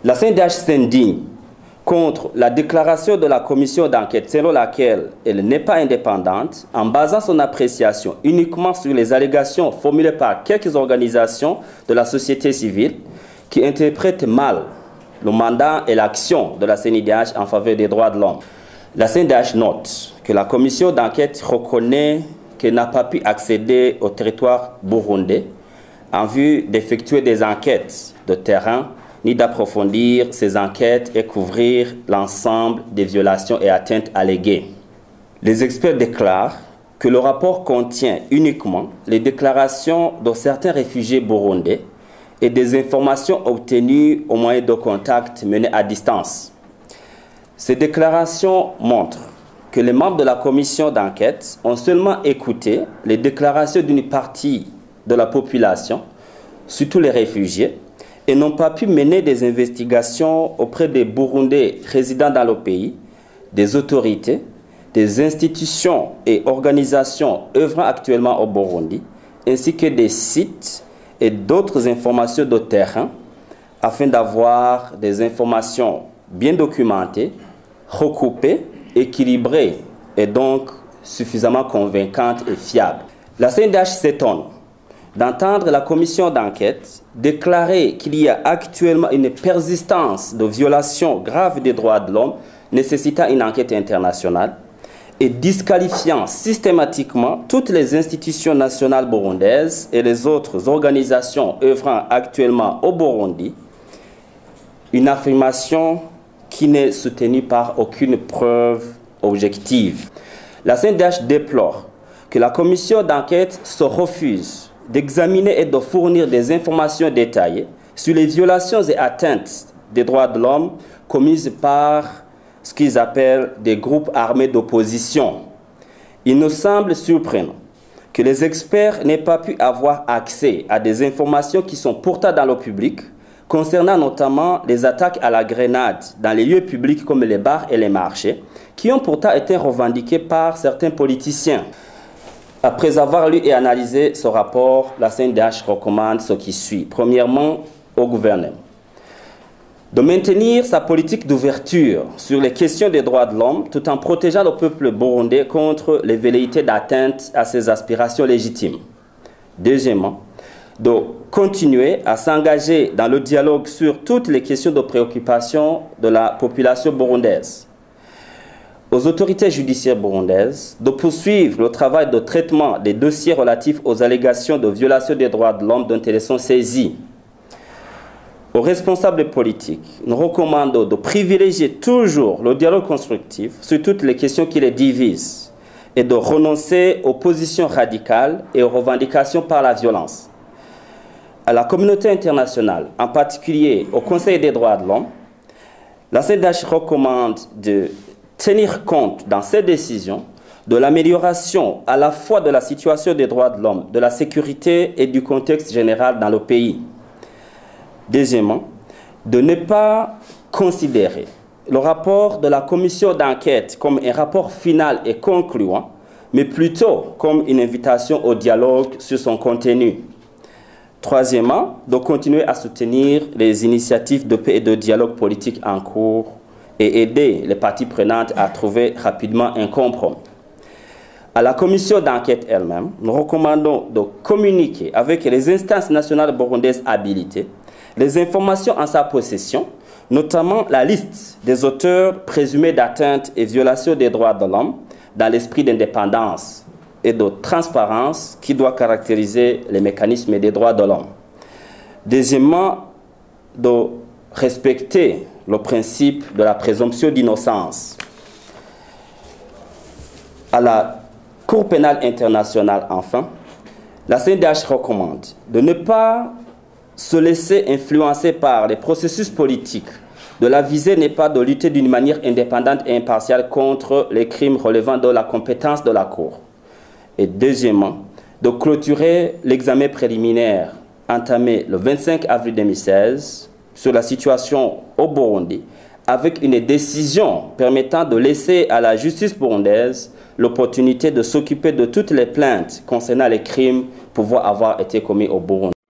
La CNDH s'indigne contre la déclaration de la commission d'enquête selon laquelle elle n'est pas indépendante en basant son appréciation uniquement sur les allégations formulées par quelques organisations de la société civile qui interprètent mal le mandat et l'action de la CNDH en faveur des droits de l'homme. La CNDH note que la commission d'enquête reconnaît qu'elle n'a pas pu accéder au territoire burundais en vue d'effectuer des enquêtes de terrain ni d'approfondir ces enquêtes et couvrir l'ensemble des violations et atteintes alléguées. Les experts déclarent que le rapport contient uniquement les déclarations de certains réfugiés burundais et des informations obtenues au moyen de contacts menés à distance. Ces déclarations montrent que les membres de la commission d'enquête ont seulement écouté les déclarations d'une partie de la population, surtout les réfugiés, et n'ont pas pu mener des investigations auprès des Burundais résidant dans le pays, des autorités, des institutions et organisations œuvrant actuellement au Burundi, ainsi que des sites et d'autres informations de terrain, afin d'avoir des informations bien documentées, recoupées, équilibrées et donc suffisamment convaincantes et fiables. La CNDH s'étonne d'entendre la commission d'enquête déclarer qu'il y a actuellement une persistance de violations graves des droits de l'homme nécessitant une enquête internationale et disqualifiant systématiquement toutes les institutions nationales burundaises et les autres organisations œuvrant actuellement au Burundi, une affirmation qui n'est soutenue par aucune preuve objective. La CNDH déplore que la commission d'enquête se refuse d'examiner et de fournir des informations détaillées sur les violations et atteintes des droits de l'homme commises par ce qu'ils appellent des groupes armés d'opposition. Il nous semble surprenant que les experts n'aient pas pu avoir accès à des informations qui sont pourtant dans le public, concernant notamment les attaques à la grenade dans les lieux publics comme les bars et les marchés, qui ont pourtant été revendiqués par certains politiciens. Après avoir lu et analysé ce rapport, la CNDH recommande ce qui suit. Premièrement, au gouvernement de maintenir sa politique d'ouverture sur les questions des droits de l'homme tout en protégeant le peuple burundais contre les velléités d'atteinte à ses aspirations légitimes. Deuxièmement, de continuer à s'engager dans le dialogue sur toutes les questions de préoccupation de la population burundaise. Aux autorités judiciaires burundaises de poursuivre le travail de traitement des dossiers relatifs aux allégations de violation des droits de l'homme dont elles sont saisies. Aux responsables politiques, nous recommandons de privilégier toujours le dialogue constructif sur toutes les questions qui les divisent et de renoncer aux positions radicales et aux revendications par la violence. À la communauté internationale, en particulier au Conseil des droits de l'homme, la CNDH recommande de tenir compte dans ces décisions de l'amélioration à la fois de la situation des droits de l'homme, de la sécurité et du contexte général dans le pays. Deuxièmement, de ne pas considérer le rapport de la commission d'enquête comme un rapport final et concluant, mais plutôt comme une invitation au dialogue sur son contenu. Troisièmement, de continuer à soutenir les initiatives de paix et de dialogue politique en cours et aider les parties prenantes à trouver rapidement un compromis. À la commission d'enquête elle-même, nous recommandons de communiquer avec les instances nationales burundaises habilitées les informations en sa possession, notamment la liste des auteurs présumés d'atteinte et violation des droits de l'homme dans l'esprit d'indépendance et de transparence qui doit caractériser les mécanismes des droits de l'homme. Deuxièmement, de respecter le principe de la présomption d'innocence. À la Cour pénale internationale, enfin, la CNDH recommande de ne pas se laisser influencer par les processus politiques. De la visée n'est pas de lutter d'une manière indépendante et impartiale contre les crimes relevant de la compétence de la Cour. Et deuxièmement, de clôturer l'examen préliminaire entamé le 25 avril 2016 sur la situation au Burundi avec une décision permettant de laisser à la justice burundaise l'opportunité de s'occuper de toutes les plaintes concernant les crimes pouvant avoir été commis au Burundi.